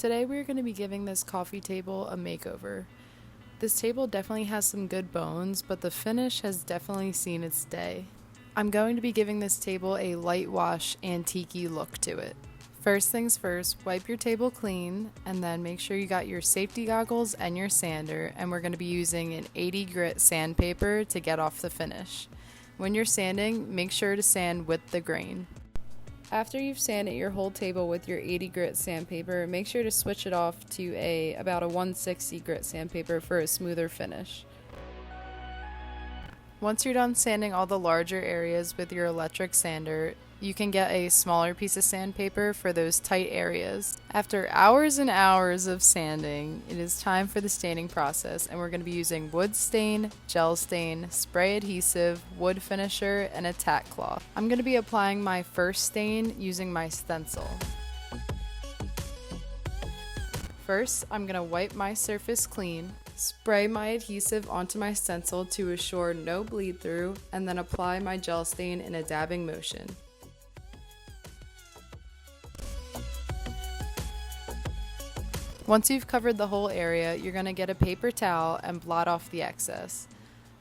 Today we're going to be giving this coffee table a makeover. This table definitely has some good bones, but the finish has definitely seen its day. I'm going to be giving this table a light wash antique-y look to it. First things first, wipe your table clean and then make sure you got your safety goggles and your sander, and we're going to be using an 80 grit sandpaper to get off the finish. When you're sanding, make sure to sand with the grain. After you've sanded your whole table with your 80 grit sandpaper, make sure to switch it off to about a 160 grit sandpaper for a smoother finish. Once you're done sanding all the larger areas with your electric sander, you can get a smaller piece of sandpaper for those tight areas. After hours and hours of sanding, it is time for the staining process, and we're going to be using wood stain, gel stain, spray adhesive, wood finisher, and a tack cloth. I'm going to be applying my first stain using my Stencil. First, I'm going to wipe my surface clean, spray my adhesive onto my stencil to assure no bleed through, and then apply my gel stain in a dabbing motion. Once you've covered the whole area, you're going to get a paper towel and blot off the excess.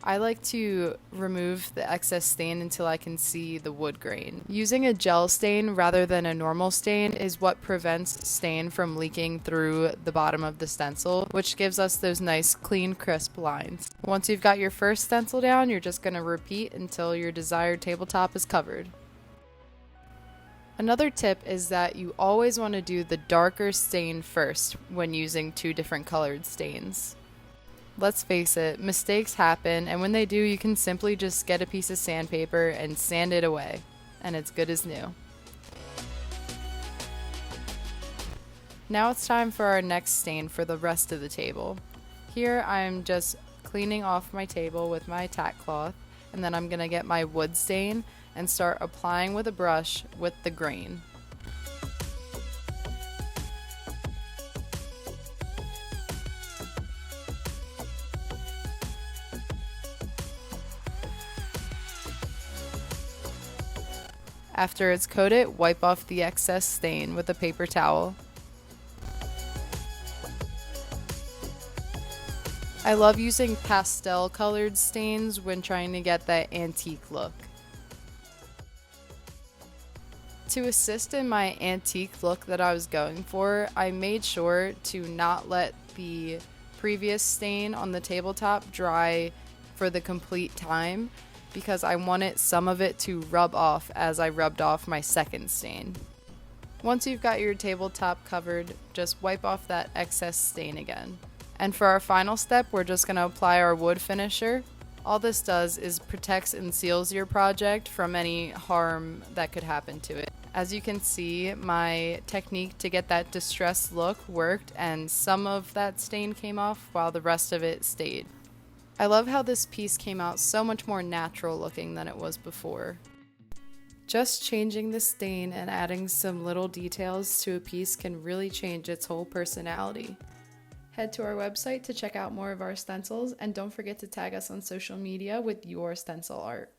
I like to remove the excess stain until I can see the wood grain. Using a gel stain rather than a normal stain is what prevents stain from leaking through the bottom of the stencil, which gives us those nice, clean, crisp lines. Once you've got your first stencil down, you're just going to repeat until your desired tabletop is covered. Another tip is that you always want to do the darker stain first when using two different colored stains. Let's face it, mistakes happen, and when they do, you can simply just get a piece of sandpaper and sand it away, and it's good as new. Now it's time for our next stain for the rest of the table. Here I'm just cleaning off my table with my tack cloth, and then I'm going to get my wood stain and start applying with a brush with the grain. After it's coated, wipe off the excess stain with a paper towel. I love using pastel colored stains when trying to get that antique look. To assist in my antique look that I was going for, I made sure to not let the previous stain on the tabletop dry for the complete time, because I wanted some of it to rub off as I rubbed off my second stain. Once you've got your tabletop covered, just wipe off that excess stain again. And for our final step, we're just going to apply our wood finisher. All this does is protects and seals your project from any harm that could happen to it. As you can see, my technique to get that distressed look worked, and some of that stain came off while the rest of it stayed. I love how this piece came out so much more natural looking than it was before. Just changing the stain and adding some little details to a piece can really change its whole personality. Head to our website to check out more of our stencils, and don't forget to tag us on social media with your stencil art.